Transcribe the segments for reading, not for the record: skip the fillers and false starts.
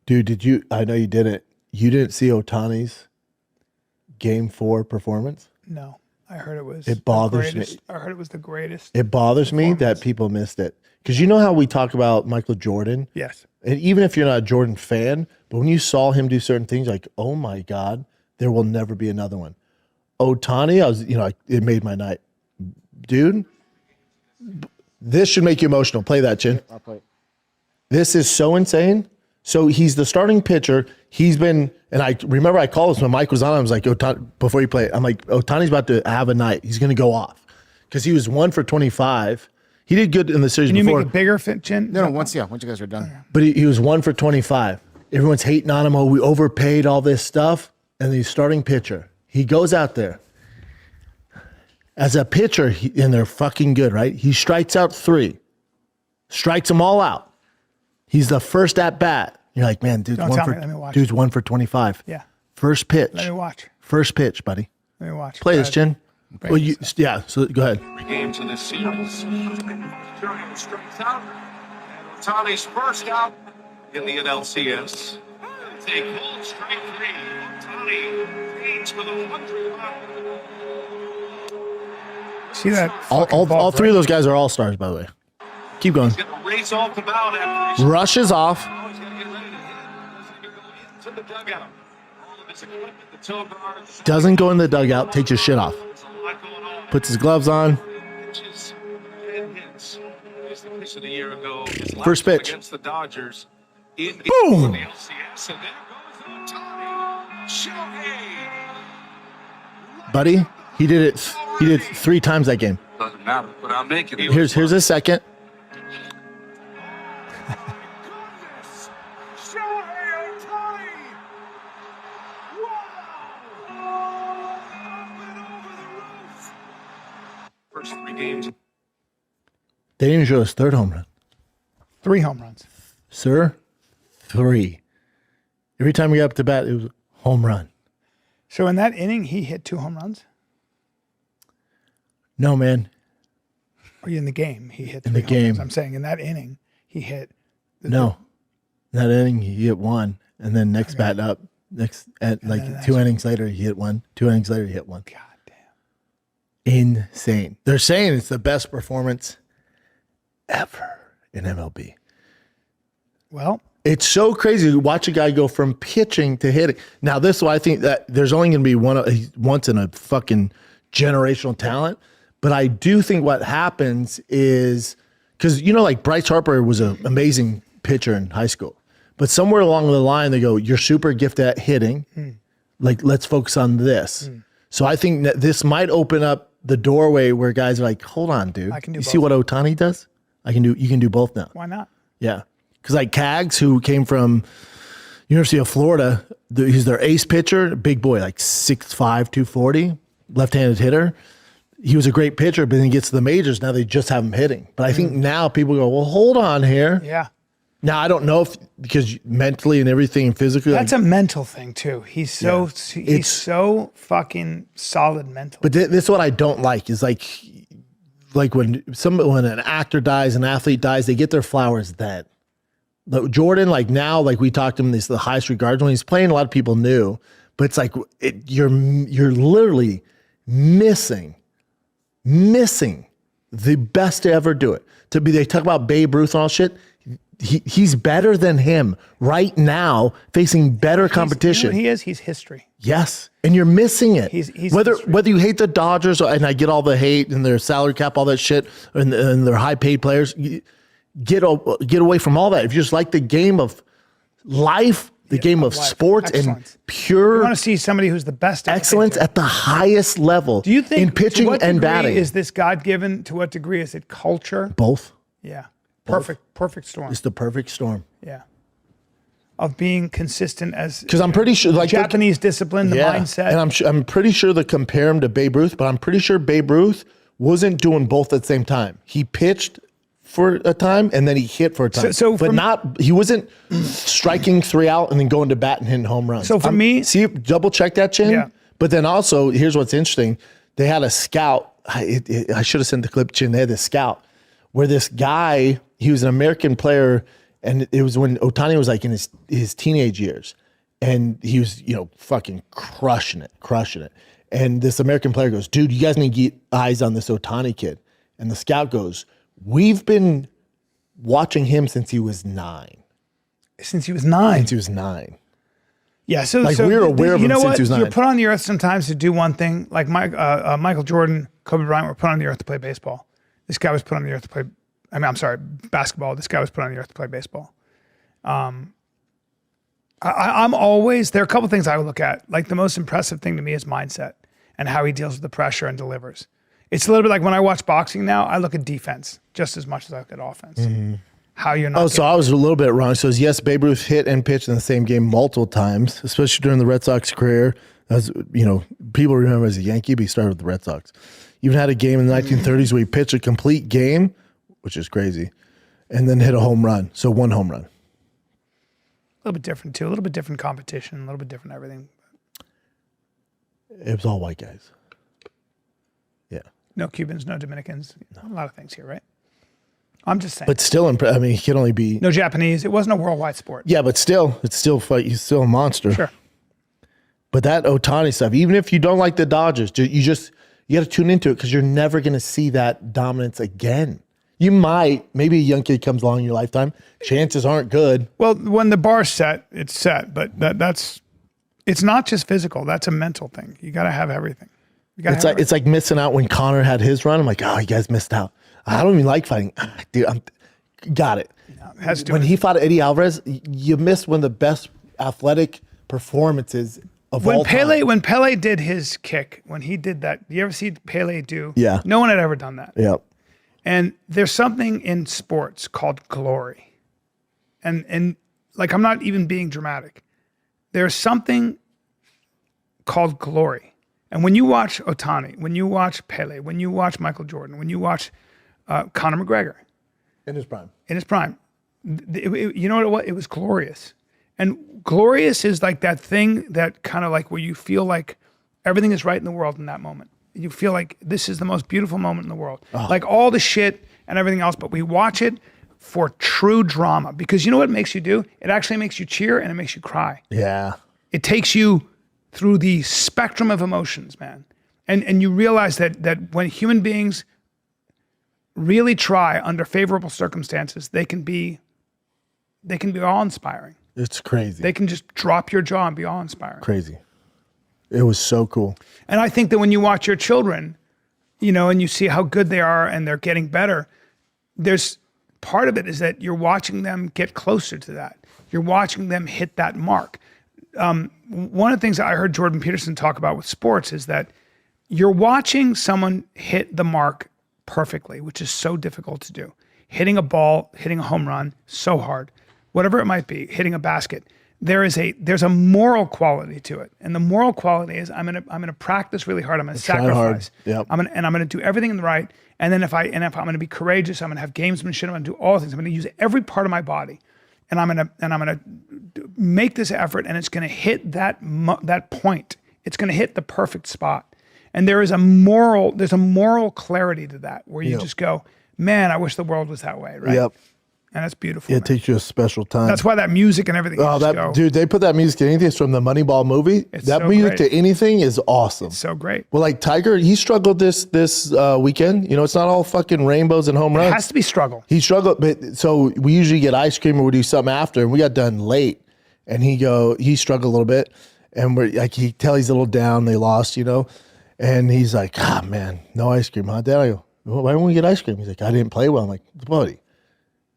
Dude, I know you didn't. You didn't see Ohtani's Game 4 performance? No. I heard it was It bothers me. I heard it was the greatest. It bothers me that people missed it. Because you know how we talk about Michael Jordan? Yes. And even if you're not a Jordan fan, but when you saw him do certain things, like, oh my God, there will never be another one. Ohtani, it made my night. Dude, this should make you emotional. Play that, Chin. I'll play it. This is so insane. So he's the starting pitcher. He's been, and I remember I called this when Mike was on. I was like, before you play it, I'm like, Ohtani's about to have a night. He's going to go off. Because he was 1 for 25. He did good in the series before. Can you make it bigger, Chin? No, once you guys are done. But he was 1 for 25. Everyone's hating on him. Oh, we overpaid, all this stuff. And he's starting pitcher. He goes out there. As a pitcher, and they're fucking good, right? He strikes out 3. Strikes them all out. He's the first at bat. You're like, man, dude's 1 for 25. Yeah. First pitch. Let me watch. First pitch, buddy. Let me watch. Play this, Chin. Well, so go ahead. 3 games in this series. Strikes out. And Ohtani's first out in the NLCS. It's a cold strike 3. Ohtani leads with 100 miles. See that? All 3 of those guys are all-stars, by the way. Keep going. He's going to race off the mound after Rushes off. he's going to get ready to hit. He's going to go into the dugout. All of his equipment, the toe guards. Doesn't go in the dugout. Takes his shit off. There's a lot going on. Puts his gloves on. Pitches, 10 hits. Here's the pitch of the year ago. His last First one pitch. against the Dodgers. In Boom. the LCS. And there goes Ohtani. Shohei. Buddy, he did it. He did 3 times that game. Doesn't matter, but I'm making it. Here's a second. Shohei Ohtani. Wow. First 3 games. They didn't even show his 3rd home run. 3 home runs. Sir, 3. Every time he got up to bat, it was home run. So in that inning, he hit 2 home runs? No, man. Or in the game, he hit 3 In the home runs. game. I'm saying in that inning, he hit. No. In that inning, he hit 1. And then next bat up, like 2 innings later, he hit 1. 2 innings later, he hit 1. God damn. Insane. They're saying it's the best performance ever in MLB. Well, it's so crazy to watch a guy go from pitching to hitting. Now, this is why I think that there's only going to be once in a fucking generational talent. But I do think what happens is, because, like Bryce Harper was an amazing pitcher in high school. But somewhere along the line, they go, you're super gifted at hitting. Like, let's focus on this. So I think that this might open up the doorway where guys are like, hold on, dude. I can do you both. see what Ohtani does? You can do both now. why not? Yeah. Because like Kaggs, who came from University of Florida, he's their ace pitcher, big boy, like 6'5", 240, left-handed hitter. He was a great pitcher, but then he gets to the majors. Now they just have him hitting. But I think now people go, well, hold on here. Yeah. Now, I don't know if because mentally and everything and physically. That's a mental thing, too. He's so fucking solid mentally. But this is what I don't like is like when an actor dies, an athlete dies, they get their flowers then. Jordan, like now, like we talked to him, this the highest regards when he's playing. A lot of people knew, but it's like you're literally missing the best to ever do it. They talk about Babe Ruth and all shit. He's better than him right now, facing better competition. He is. He's history. Yes, and you're missing it. He's whether you hate the Dodgers, and I get all the hate and their salary cap, all that shit, and their high paid players. Get away from all that. If you just like the game of life, the game of sports, and pure, you want to see somebody who's the best excellence at the highest level. Do you think in pitching to what and degree batting is this God given? To what degree is it culture? Both. Yeah, perfect storm. It's the perfect storm. Yeah, of being consistent as because I'm pretty sure like Japanese discipline, the mindset, and I'm pretty sure they compare him to Babe Ruth, but I'm pretty sure Babe Ruth wasn't doing both at the same time. He pitched for a time, and then he hit for a time. He wasn't striking 3 out and then going to bat and hitting home runs. So for me, double check that, Chin. Yeah. But then also, here's what's interesting. They had a scout. I should have sent the clip, Chin. They had this scout where this guy, he was an American player And it was when Ohtani was like in his teenage years, and he was, fucking crushing it. And this American player goes, dude, you guys need to get eyes on this Ohtani kid. And the scout goes, we've been watching him since he was 9. Since he was 9. Since he was 9. Yeah, so we were aware of him since he was 9. You're put on the earth sometimes to do one thing. Like Michael Jordan, Kobe Bryant were put on the earth to play baseball. This guy was put on the earth to play, basketball. This guy was put on the earth to play baseball. I'm always, there are a couple things I would look at. Like the most impressive thing to me is mindset and how he deals with the pressure and delivers. It's a little bit like when I watch boxing now, I look at defense just as much as I look at offense. Mm-hmm. How you're not. Oh, so I was a little bit wrong. So yes, Babe Ruth hit and pitched in the same game multiple times, especially during the Red Sox career. As people remember as a Yankee, but he started with the Red Sox. Even had a game in the 1930s where he pitched a complete game, which is crazy, and then hit a home run. So 1 home run. A little bit different too. A little bit different competition. A little bit different everything. It was all white guys. Yeah. No Cubans, no Dominicans. No. A lot of things here, right? I'm just saying. But still, he can only be... No Japanese. It wasn't a worldwide sport. Yeah, but still, he's still a monster. Sure. But that Ohtani stuff, even if you don't like the Dodgers, you got to tune into it because you're never going to see that dominance again. You might, maybe a young kid comes along in your lifetime. Chances aren't good. Well, when the bar's set, it's set. But it's not just physical. That's a mental thing. You got to have everything. It's like missing out when Connor had his run. I'm like, oh, you guys missed out. I don't even like fighting. Dude, got it. When he fought Eddie Alvarez, you missed one of the best athletic performances of all time. When Pele did his kick, when he did that, you ever see Pele do? Yeah. No one had ever done that. Yep. And there's something in sports called glory. And like, I'm not even being dramatic. There's something called glory. And when you watch Ohtani, when you watch Pele, when you watch Michael Jordan, when you watch Conor McGregor. In his prime. You know what it was? It was glorious. And glorious is like that thing that kind of like where you feel like everything is right in the world in that moment. You feel like this is the most beautiful moment in the world. Oh. Like all the shit and everything else, but we watch it for true drama. Because you know what it makes you do? It actually makes you cheer and it makes you cry. Yeah. It takes you through the spectrum of emotions, man. And you realize that when human beings really try under favorable circumstances, they can be awe-inspiring. It's crazy. They can just drop your jaw and be awe-inspiring. Crazy. It was so cool. And I think that when you watch your children, and you see how good they are and they're getting better, there's part of it is that you're watching them get closer to that. You're watching them hit that mark. One of the things that I heard Jordan Peterson talk about with sports is that you're watching someone hit the mark perfectly, which is so difficult to do. Hitting a ball, hitting a home run, so hard. Whatever it might be, hitting a basket. There's a moral quality to it. And the moral quality is I'm gonna practice really hard. I'm gonna sacrifice. Yep. I'm gonna do everything in the right. And then if I'm gonna be courageous, I'm gonna have gamesmanship, I'm gonna do all things. I'm gonna use every part of my body. And I'm gonna make this effort, and it's gonna hit that point. It's gonna hit the perfect spot. And there's a moral clarity to that where you just go, man, I wish the world was that way, right? Yep. And that's beautiful. It takes you a special time. That's why that music and everything. Dude, they put that music to anything. It's from the Moneyball movie. It's that so music great. to anything is awesome. It's so great. Well, like Tiger, he struggled this weekend. It's not all fucking rainbows and home runs. It has to be struggle. He struggled, but so we usually get ice cream or we do something after, and we got done late, and he struggled a little bit, and we're like, he's a little down. They lost, and he's like, man, no ice cream, huh, Dad? I go, well, why don't we get ice cream? He's like, I didn't play well. I'm like, buddy,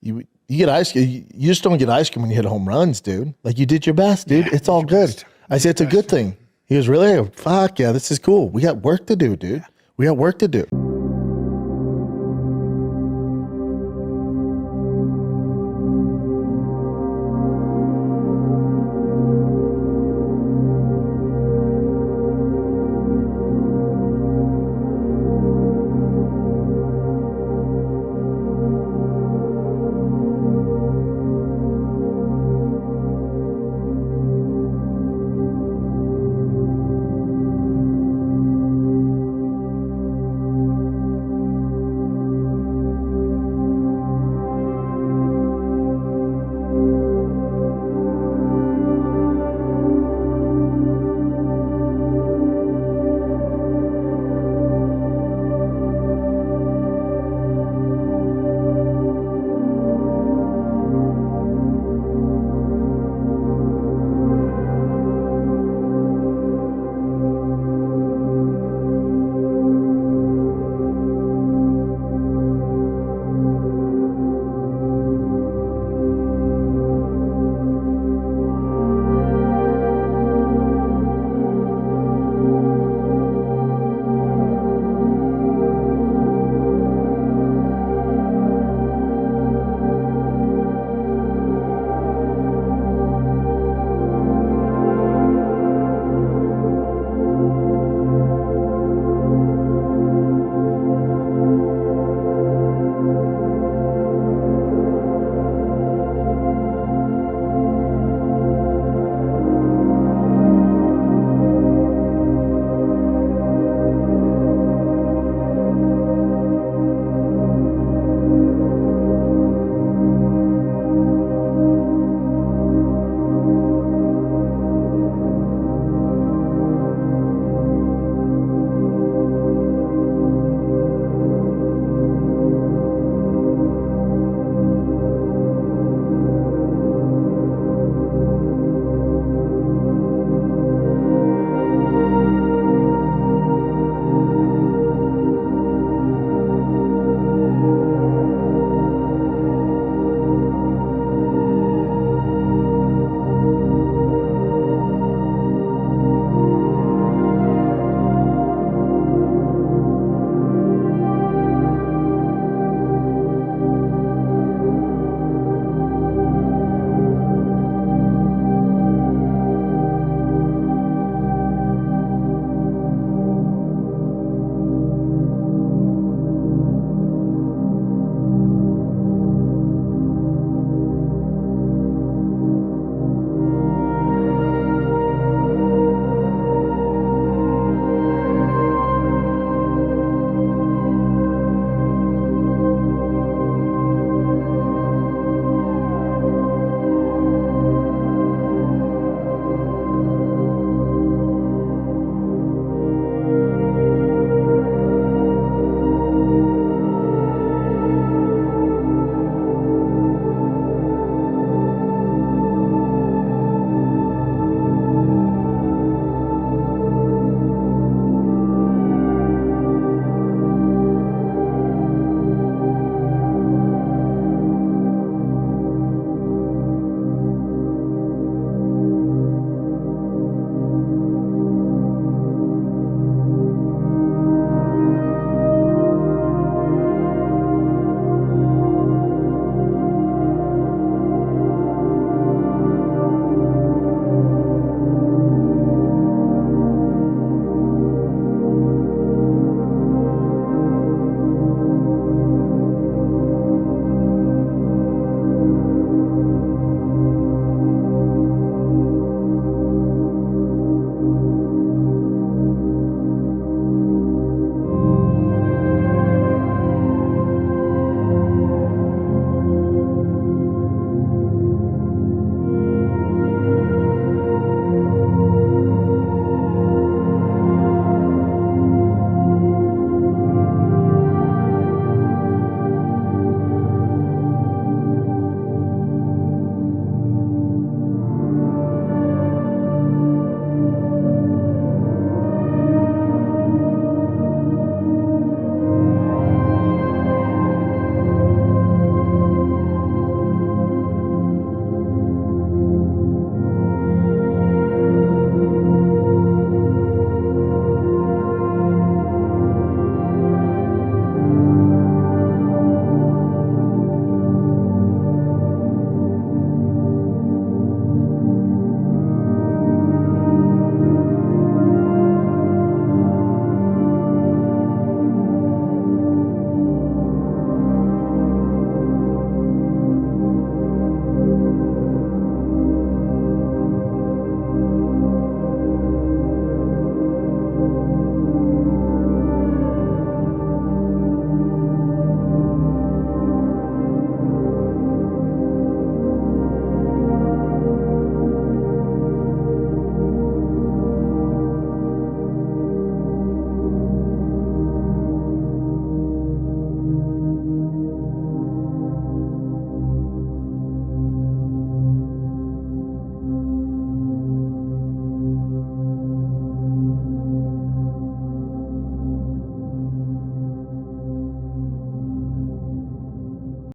you get ice cream. You just don't get ice cream when you hit home runs, dude. Like, you did your best, dude. Yeah, it's all good. I said, it's a good thing. He was really, fuck yeah, this is cool. We got work to do, dude. We got work to do.